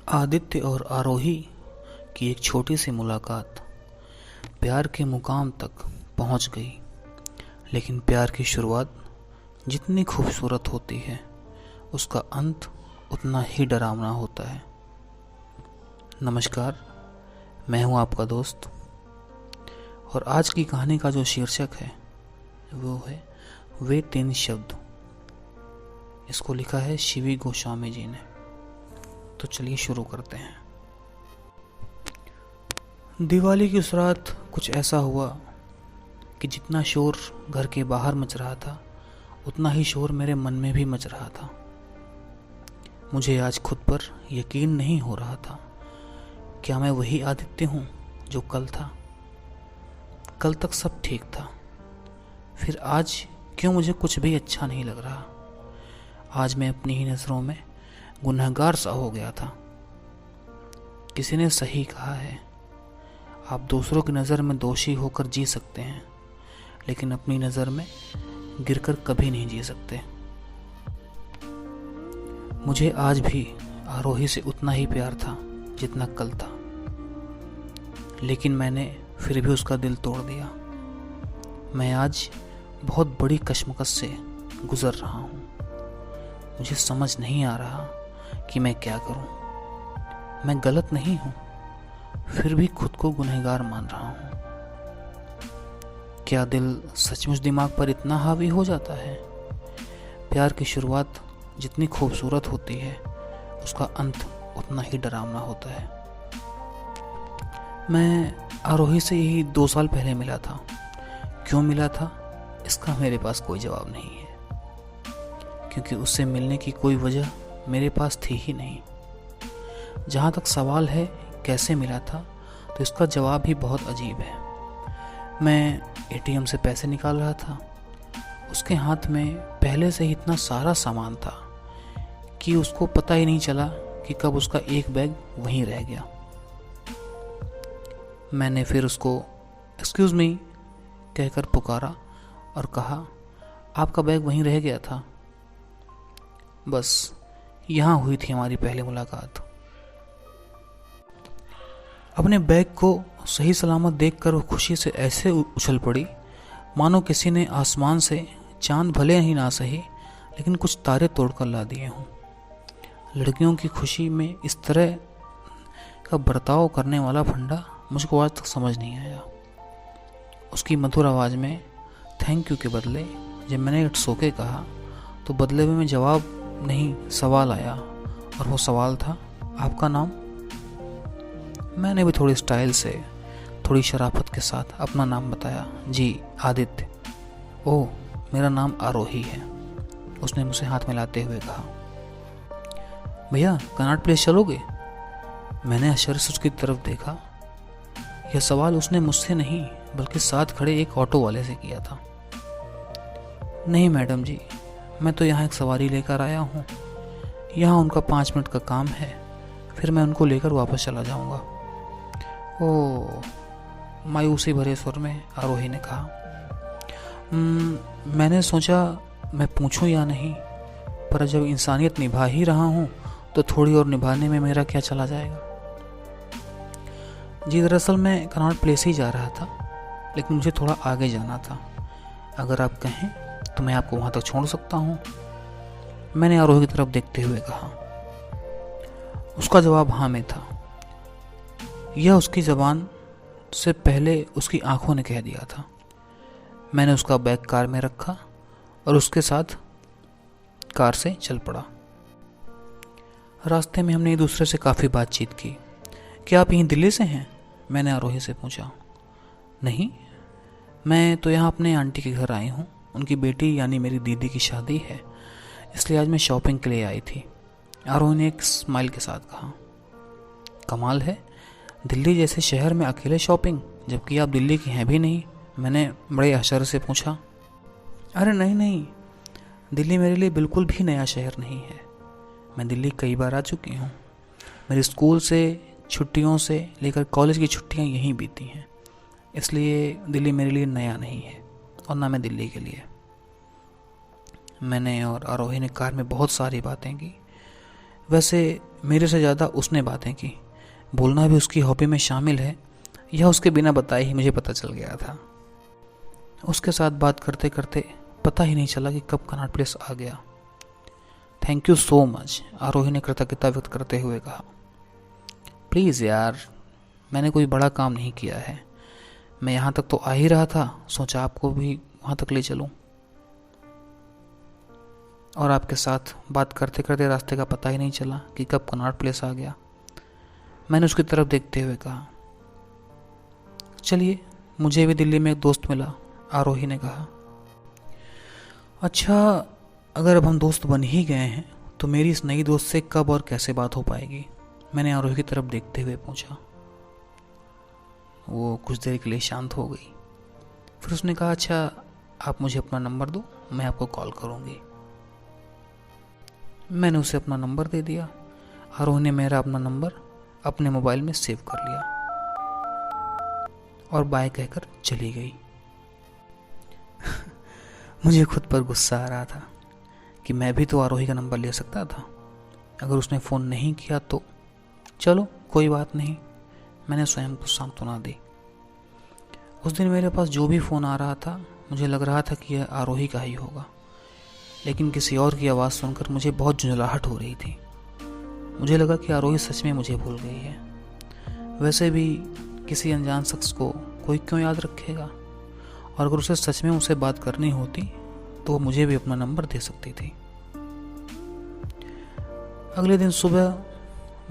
आदित्य और आरोही की एक छोटी सी मुलाकात प्यार के मुकाम तक पहुंच गई। लेकिन प्यार की शुरुआत जितनी खूबसूरत होती है, उसका अंत उतना ही डरावना होता है। नमस्कार, मैं हूं आपका दोस्त, और आज की कहानी का जो शीर्षक है वो है वे 3 शब्द। इसको लिखा है शिवी गोस्वामी जी ने। तो चलिए शुरू करते हैं। दिवाली की उस रात कुछ ऐसा हुआ कि जितना शोर घर के बाहर मच रहा था, उतना ही शोर मेरे मन में भी मच रहा था। मुझे आज खुद पर यकीन नहीं हो रहा था। क्या मैं वही आदित्य हूँ जो कल था? कल तक सब ठीक था, फिर आज क्यों मुझे कुछ भी अच्छा नहीं लग रहा? आज मैं अपनी ही नज़रों में गुनहगार सा हो गया था। किसी ने सही कहा है, आप दूसरों की नज़र में दोषी होकर जी सकते हैं, लेकिन अपनी नज़र में गिरकर कभी नहीं जी सकते। मुझे आज भी आरोही से उतना ही प्यार था जितना कल था, लेकिन मैंने फिर भी उसका दिल तोड़ दिया। मैं आज बहुत बड़ी कश्मकश से गुजर रहा हूँ। मुझे समझ नहीं आ रहा कि मैं क्या करूं। मैं गलत नहीं हूं, फिर भी खुद को गुनहगार मान रहा हूं। क्या दिल सचमुच दिमाग पर इतना हावी हो जाता है? प्यार की शुरुआत जितनी खूबसूरत होती है, उसका अंत उतना ही डरावना होता है। मैं आरोही से यही 2 साल पहले मिला था। क्यों मिला था, इसका मेरे पास कोई जवाब नहीं है, क्योंकि उससे मिलने की कोई वजह मेरे पास थी ही नहीं। जहाँ तक सवाल है कैसे मिला था, तो इसका जवाब ही बहुत अजीब है। मैं एटीएम से पैसे निकाल रहा था। उसके हाथ में पहले से ही इतना सारा सामान था कि उसको पता ही नहीं चला कि कब उसका एक बैग वहीं रह गया। मैंने फिर उसको एक्सक्यूज़ मी कहकर पुकारा और कहा, आपका बैग वहीं रह गया था। बस यहाँ हुई थी हमारी पहली मुलाकात। अपने बैग को सही सलामत देखकर वो खुशी से ऐसे उछल पड़ी मानो किसी ने आसमान से चांद भले ही ना सही, लेकिन कुछ तारे तोड़कर ला दिए हों। लड़कियों की खुशी में इस तरह का बर्ताव करने वाला फंडा मुझको आज तक समझ नहीं आया। उसकी मधुर आवाज़ में थैंक यू के बदले जब मैंने इट्स ओके कहा, तो बदले में जवाब नहीं सवाल आया, और वो सवाल था, आपका नाम? मैंने भी थोड़ी स्टाइल से, थोड़ी शराफत के साथ अपना नाम बताया। जी, आदित्य। ओह, मेरा नाम आरोही है, उसने मुझसे हाथ मिलाते हुए कहा। भैया, कनॉट प्लेस चलोगे? मैंने आश्चर्य से उसकी तरफ देखा। यह सवाल उसने मुझसे नहीं बल्कि साथ खड़े एक ऑटो वाले से किया था। नहीं मैडम जी, मैं तो यहाँ एक सवारी लेकर आया हूँ। यहाँ उनका 5 मिनट का काम है, फिर मैं उनको लेकर वापस चला जाऊँगा। ओह, मायूसी भरे स्वर में आरोही ने कहा। मैंने सोचा मैं पूछूं या नहीं, पर जब इंसानियत निभा ही रहा हूँ तो थोड़ी और निभाने में मेरा क्या चला जाएगा। जी, दरअसल मैं कनॉट प्लेस ही जा रहा था, लेकिन मुझे थोड़ा आगे जाना था। अगर आप कहें तो मैं आपको वहाँ तक छोड़ सकता हूँ, मैंने आरोही की तरफ देखते हुए कहा। उसका जवाब हाँ में था। यह उसकी ज़बान से पहले उसकी आंखों ने कह दिया था। मैंने उसका बैग कार में रखा और उसके साथ कार से चल पड़ा। रास्ते में हमने एक दूसरे से काफ़ी बातचीत की। क्या आप यहीं दिल्ली से हैं? मैंने आरोही से पूछा। नहीं, मैं तो यहाँ अपने आंटी के घर आई हूँ। उनकी बेटी यानी मेरी दीदी की शादी है, इसलिए आज मैं शॉपिंग के लिए आई थी, आरोही ने एक स्माइल के साथ कहा। कमाल है, दिल्ली जैसे शहर में अकेले शॉपिंग, जबकि आप दिल्ली की हैं भी नहीं। मैंने बड़े आश्चर्य से पूछा। अरे नहीं, दिल्ली मेरे लिए बिल्कुल भी नया शहर नहीं है। मैं दिल्ली कई बार आ चुकी हूँ। मेरी स्कूल से छुट्टियों से लेकर कॉलेज की छुट्टियाँ यहीं बीती हैं, इसलिए दिल्ली मेरे लिए नया नहीं है, और ना मैं दिल्ली के लिए। मैंने और आरोही ने कार में बहुत सारी बातें की। वैसे मेरे से ज़्यादा उसने बातें की। बोलना भी उसकी हॉबी में शामिल है, यह उसके बिना बताए ही मुझे पता चल गया था। उसके साथ बात करते करते पता ही नहीं चला कि कब कनॉट प्लेस आ गया। थैंक यू सो मच, आरोही ने कृतज्ञता व्यक्त करते हुए कहा। प्लीज़ यार, मैंने कोई बड़ा काम नहीं किया है। मैं यहाँ तक तो आ ही रहा था, सोचा आपको भी वहाँ तक ले चलूँ। और आपके साथ बात करते करते रास्ते का पता ही नहीं चला कि कब कनॉट प्लेस आ गया। मैंने उसकी तरफ देखते हुए कहा, चलिए, मुझे भी दिल्ली में एक दोस्त मिला, आरोही ने कहा। अच्छा, अगर अब हम दोस्त बन ही गए हैं तो मेरी इस नई दोस्त से कब और कैसे बात हो पाएगी? मैंने आरोही की तरफ देखते हुए पूछा। वो कुछ देर के लिए शांत हो गई। फिर उसने कहा, अच्छा, आप मुझे अपना नंबर दो, मैं आपको कॉल करूँगी। मैंने उसे अपना नंबर दे दिया। आरोही ने मेरा अपना नंबर अपने मोबाइल में सेव कर लिया और बाय कहकर चली गई। मुझे खुद पर गुस्सा आ रहा था कि मैं भी तो आरोही का नंबर ले सकता था। अगर उसने फ़ोन नहीं किया तो चलो कोई बात नहीं, मैंने स्वयं को सांत्वना दी। उस दिन मेरे पास जो भी फ़ोन आ रहा था, मुझे लग रहा था कि यह आरोही का ही होगा, लेकिन किसी और की आवाज़ सुनकर मुझे बहुत झुंझलाहट हो रही थी। मुझे लगा कि आरोही सच में मुझे भूल गई है। वैसे भी किसी अनजान शख्स को कोई क्यों याद रखेगा, और अगर उसे सच में मुझसे बात करनी होती तो वो मुझे भी अपना नंबर दे सकती थी। अगले दिन सुबह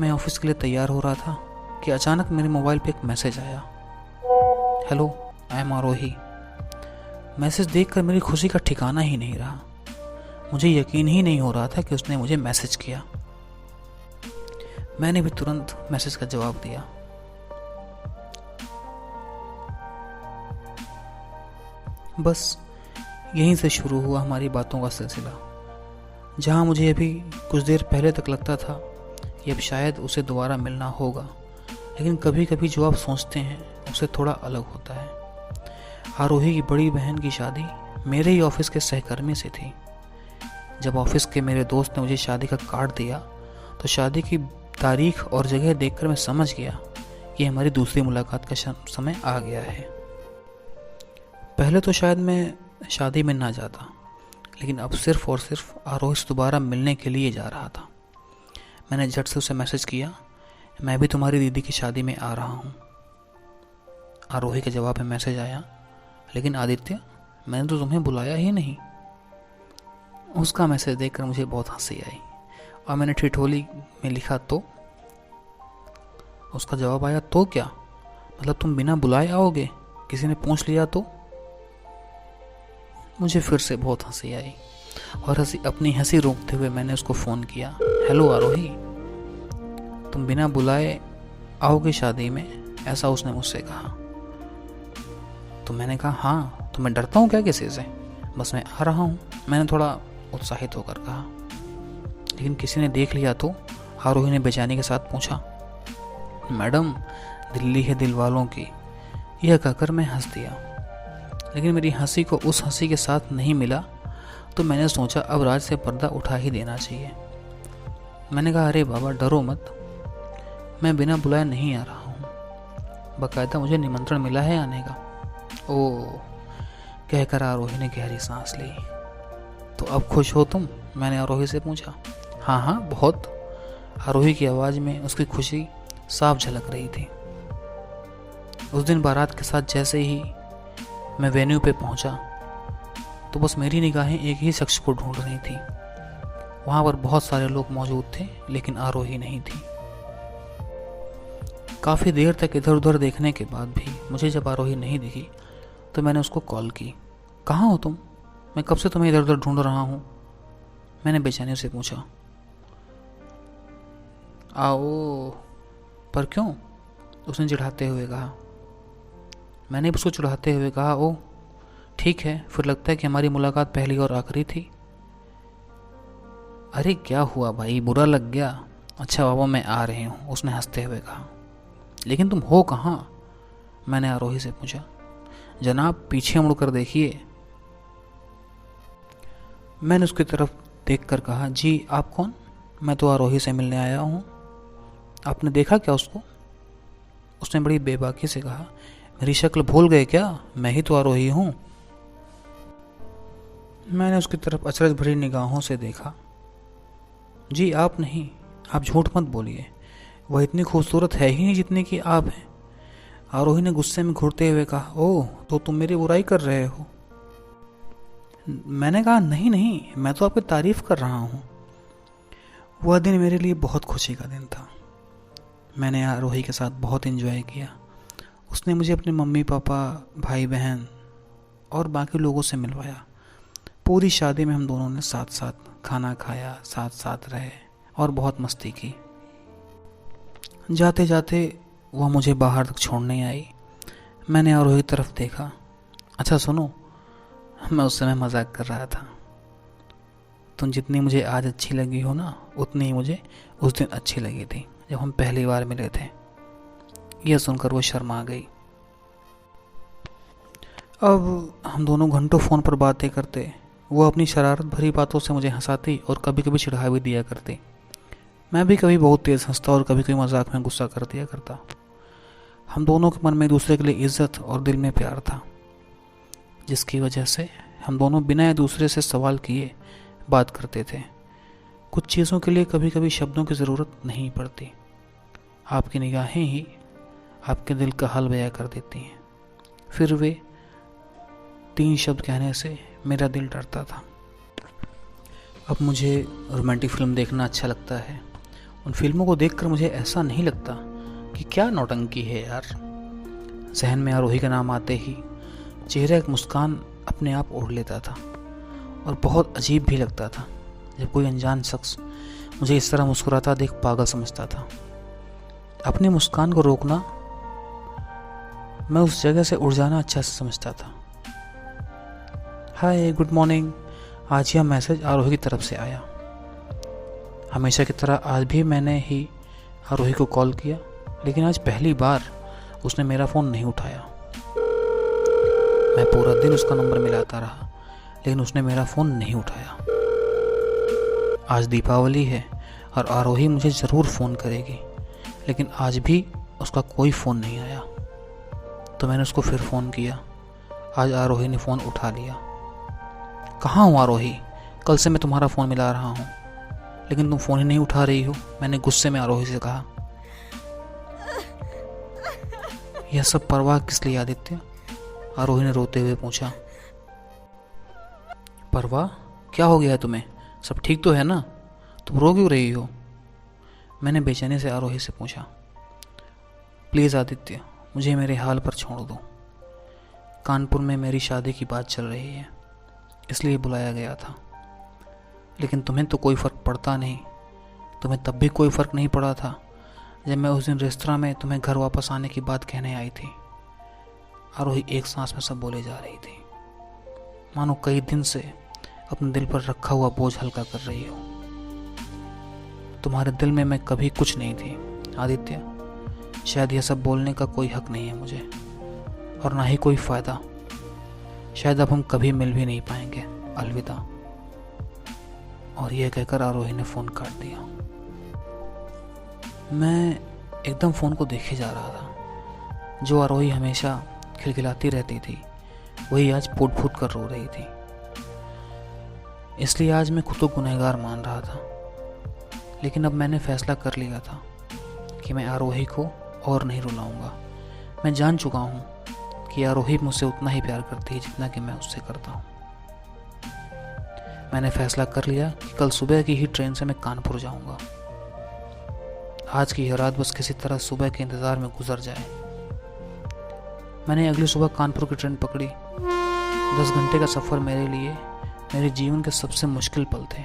मैं ऑफिस के लिए तैयार हो रहा था कि अचानक मेरे मोबाइल पे एक मैसेज आया। Hello, I am Aarohi. Message देखकर मेरी खुशी का ठिकाना ही नहीं रहा। मुझे यकीन ही नहीं हो रहा था कि उसने मुझे मैसेज किया। मैंने भी तुरंत मैसेज का जवाब दिया। बस यहीं से शुरू हुआ हमारी बातों का सिलसिला। जहाँ मुझे अभी कुछ देर पहले तक लगता था कि अब शायद उसे दोबारा मिलना होगा, लेकिन कभी कभी जो आप सोचते हैं उससे थोड़ा अलग होता है। आरोही की बड़ी बहन की शादी मेरे ही ऑफिस के सहकर्मी से थी। जब ऑफिस के मेरे दोस्त ने मुझे शादी का कार्ड दिया तो शादी की तारीख और जगह देखकर मैं समझ गया कि हमारी दूसरी मुलाकात का समय आ गया है। पहले तो शायद मैं शादी में ना जाता, लेकिन अब सिर्फ और सिर्फ आरोही से दोबारा मिलने के लिए जा रहा था। मैंने झट से उसे मैसेज किया, मैं भी तुम्हारी दीदी की शादी में आ रहा हूँ। आरोही के जवाब में मैसेज आया, लेकिन आदित्य, मैंने तो तुम्हें बुलाया ही नहीं। उसका मैसेज देखकर मुझे बहुत हंसी आई और मैंने ठिठोली में लिखा, तो उसका जवाब आया, तो क्या मतलब, तुम बिना बुलाए आओगे? किसी ने पूछ लिया तो? मुझे फिर से बहुत हंसी आई और अपनी हंसी रोकते हुए मैंने उसको फ़ोन किया। हेलो आरोही, तुम बिना बुलाए आओगे शादी में, ऐसा उसने मुझसे कहा। तो मैंने कहा, हाँ, तो मैं डरता हूँ क्या किसी से? बस मैं आ रहा हूँ, मैंने थोड़ा उत्साहित होकर कहा। लेकिन किसी ने देख लिया तो? आरोही ने बेचैनी के साथ पूछा। मैडम, दिल्ली है दिल वालों की, यह कहकर मैं हंस दिया। लेकिन मेरी हंसी को उस हंसी के साथ नहीं मिला, तो मैंने सोचा अब राज से पर्दा उठा ही देना चाहिए। मैंने कहा, अरे बाबा, डरो मत, मैं बिना बुलाए नहीं आ रहा हूँ, बाकायदा मुझे निमंत्रण मिला है आने का। ओह, कहकर आरोही ने गहरी सांस ली। तो अब खुश हो तुम? मैंने आरोही से पूछा। हाँ हाँ, बहुत। आरोही की आवाज़ में उसकी खुशी साफ झलक रही थी। उस दिन बारात के साथ जैसे ही मैं वेन्यू पे पहुंचा तो बस मेरी निगाहें एक ही शख्स को ढूंढ रही थी। वहाँ पर बहुत सारे लोग मौजूद थे, लेकिन आरोही नहीं थी। काफ़ी देर तक इधर उधर देखने के बाद भी मुझे जब आरोही नहीं दिखी तो मैंने उसको कॉल की। कहाँ हो तुम? मैं कब से तुम्हें इधर उधर ढूंढ रहा हूँ, मैंने बेचैनी से पूछा। आओ, पर क्यों? उसने चिढ़ाते हुए कहा। मैंने भी उसको चिढ़ाते हुए कहा, ओ ठीक है, फिर लगता है कि हमारी मुलाकात पहली और आखिरी थी। अरे क्या हुआ भाई, बुरा लग गया? अच्छा बाबा, मैं आ रही हूँ, उसने हंसते हुए कहा। लेकिन तुम हो कहाँ? मैंने आरोही से पूछा। जनाब, पीछे मुड़कर देखिए। मैंने उसकी तरफ देखकर कहा, जी आप कौन? मैं तो आरोही से मिलने आया हूँ। आपने देखा क्या उसको? उसने बड़ी बेबाकी से कहा। मेरी शक्ल भूल गए क्या? मैं ही तो आरोही हूँ। मैंने उसकी तरफ अचरज भरी निगाहों से देखा। जी आप नहीं, आप झूठ मत बोलिए, वह इतनी खूबसूरत है ही नहीं जितनी कि आप हैं। आरोही ने गुस्से में घूरते हुए कहा। ओह, तो तुम मेरी बुराई कर रहे हो? मैंने कहा नहीं नहीं, मैं तो आपकी तारीफ कर रहा हूँ। वह दिन मेरे लिए बहुत खुशी का दिन था। मैंने आरोही के साथ बहुत एंजॉय किया। उसने मुझे अपने मम्मी पापा, भाई बहन और बाकी लोगों से मिलवाया। पूरी शादी में हम दोनों ने साथ साथ खाना खाया, साथ साथ रहे और बहुत मस्ती की। जाते जाते वह मुझे बाहर तक छोड़ने आई। मैंने आरोही की तरफ देखा। अच्छा सुनो, मैं उस समय मजाक कर रहा था। तुम जितनी मुझे आज अच्छी लगी हो ना, उतनी ही मुझे उस दिन अच्छी लगी थी जब हम पहली बार मिले थे। यह सुनकर वो शर्मा गई। अब हम दोनों घंटों फ़ोन पर बातें करते। वो अपनी शरारत भरी बातों से मुझे हंसाती और कभी कभी चिढ़ा भी दिया करती। मैं भी कभी बहुत तेज़ हंसता और कभी कभी मजाक में गुस्सा कर दिया करता। हम दोनों के मन में एक दूसरे के लिए इज्जत और दिल में प्यार था, जिसकी वजह से हम दोनों बिना एक दूसरे से सवाल किए बात करते थे। कुछ चीज़ों के लिए कभी कभी शब्दों की ज़रूरत नहीं पड़ती, आपकी निगाहें ही आपके दिल का हाल बयां कर देती हैं। फिर वे 3 शब्द कहने से मेरा दिल डरता था। अब मुझे रोमांटिक फिल्म देखना अच्छा लगता है। उन फिल्मों को देखकर मुझे ऐसा नहीं लगता कि क्या नौटंकी है यार। जहन में आरोही का नाम आते ही चेहरे एक मुस्कान अपने आप ओढ़ लेता था और बहुत अजीब भी लगता था जब कोई अनजान शख्स मुझे इस तरह मुस्कुराता देख पागल समझता था। अपनी मुस्कान को रोकना, मैं उस जगह से उड़ जाना अच्छा से समझता था। हाय, गुड मॉर्निंग। आज यह मैसेज आरोही की तरफ से आया। हमेशा की तरह आज भी मैंने ही आरोही को कॉल किया, लेकिन आज पहली बार उसने मेरा फ़ोन नहीं उठाया। मैं पूरा दिन उसका नंबर मिलाता रहा, लेकिन उसने मेरा फ़ोन नहीं उठाया। आज दीपावली है और आरोही मुझे ज़रूर फ़ोन करेगी, लेकिन आज भी उसका कोई फ़ोन नहीं आया। तो मैंने उसको फिर फ़ोन किया। आज आरोही ने फ़ोन उठा लिया। कहाँ हो आरोही? कल से मैं तुम्हारा फ़ोन मिला रहा हूँ, लेकिन तुम फ़ोन ही नहीं उठा रही हो, मैंने गुस्से में आरोही से कहा। यह सब परवाह किस लिए आदित्य? आरोही ने रोते हुए पूछा। परवाह? क्या हो गया है तुम्हें? सब ठीक तो है ना? तुम रो क्यों रही हो? मैंने बेचैनी से आरोही से पूछा। प्लीज़ आदित्य, मुझे मेरे हाल पर छोड़ दो। कानपुर में मेरी शादी की बात चल रही है, इसलिए बुलाया गया था। लेकिन तुम्हें तो कोई फ़र्क पड़ता नहीं। तुम्हें तब भी कोई फ़र्क नहीं पड़ा था जब मैं उस दिन रेस्तरां में तुम्हें घर वापस आने की बात कहने आई थी। आरोही एक सांस में सब बोले जा रही थी, मानो कई दिन से अपने दिल पर रखा हुआ बोझ हल्का कर रही हो। तुम्हारे दिल में मैं कभी कुछ नहीं थी आदित्य। शायद यह सब बोलने का कोई हक नहीं है मुझे, और ना ही कोई फ़ायदा। शायद अब हम कभी मिल भी नहीं पाएंगे। अलविदा। और यह कहकर आरोही ने फ़ोन काट दिया। मैं एकदम फ़ोन को देखे जा रहा था। जो आरोही हमेशा खिलखिलाती रहती थी, वही आज फूट फूट कर रो रही थी। इसलिए आज मैं खुद को गुनहगार मान रहा था। लेकिन अब मैंने फैसला कर लिया था कि मैं आरोही को और नहीं रुलाऊंगा। मैं जान चुका हूँ कि आरोही मुझसे उतना ही प्यार करती है जितना कि मैं उससे करता हूँ। मैंने फैसला कर लिया कि कल सुबह की ही ट्रेन से मैं कानपुर जाऊंगा। आज की यह रात बस किसी तरह सुबह के इंतज़ार में गुजर जाए। मैंने अगली सुबह कानपुर की ट्रेन पकड़ी। 10 घंटे का सफ़र मेरे लिए मेरे जीवन के सबसे मुश्किल पल थे।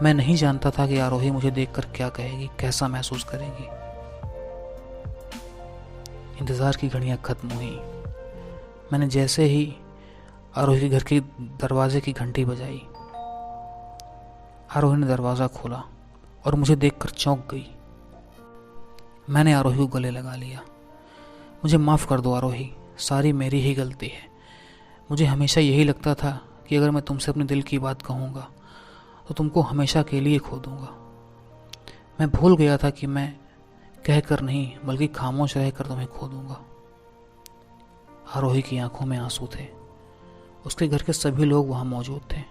मैं नहीं जानता था कि आरोही मुझे देखकर क्या कहेगी, कैसा महसूस करेगी। इंतज़ार की घड़ियां खत्म हुई। मैंने जैसे ही आरोही के घर के दरवाजे की घंटी बजाई, आरोही ने दरवाज़ा खोला और मुझे देखकर चौंक गई। मैंने आरोही को गले लगा लिया। मुझे माफ़ कर दो आरोही, सारी मेरी ही गलती है। मुझे हमेशा यही लगता था कि अगर मैं तुमसे अपने दिल की बात कहूँगा तो तुमको हमेशा के लिए खो दूँगा। मैं भूल गया था कि मैं कहकर नहीं बल्कि खामोश रहकर तुम्हें खो दूंगा। आरोही की आंखों में आंसू थे। उसके घर के सभी लोग वहां मौजूद थे।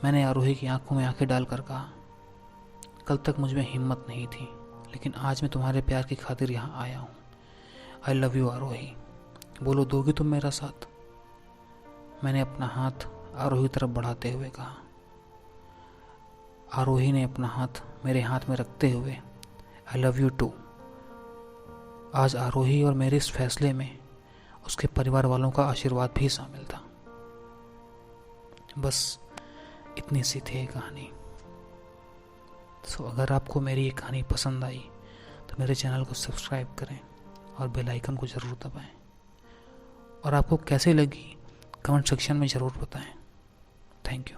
मैंने आरोही की आंखों में आंखें डालकर कहा, कल तक मुझ में हिम्मत नहीं थी, लेकिन आज मैं तुम्हारे प्यार की खातिर यहाँ आया हूँ। आई लव यू आरोही। बोलो, दोगी तुम मेरा साथ? मैंने अपना हाथ आरोही तरफ बढ़ाते हुए कहा। आरोही ने अपना हाथ मेरे हाथ में रखते हुए आई लव यू टू। आज आरोही और मेरे इस फैसले में उसके परिवार वालों का आशीर्वाद भी शामिल था। बस इतनी सी थी ये कहानी। अगर आपको मेरी ये कहानी पसंद आई तो मेरे चैनल को सब्सक्राइब करें और बेल आइकन को ज़रूर दबाएं। और आपको कैसे लगी कमेंट सेक्शन में ज़रूर बताएं। Thank you.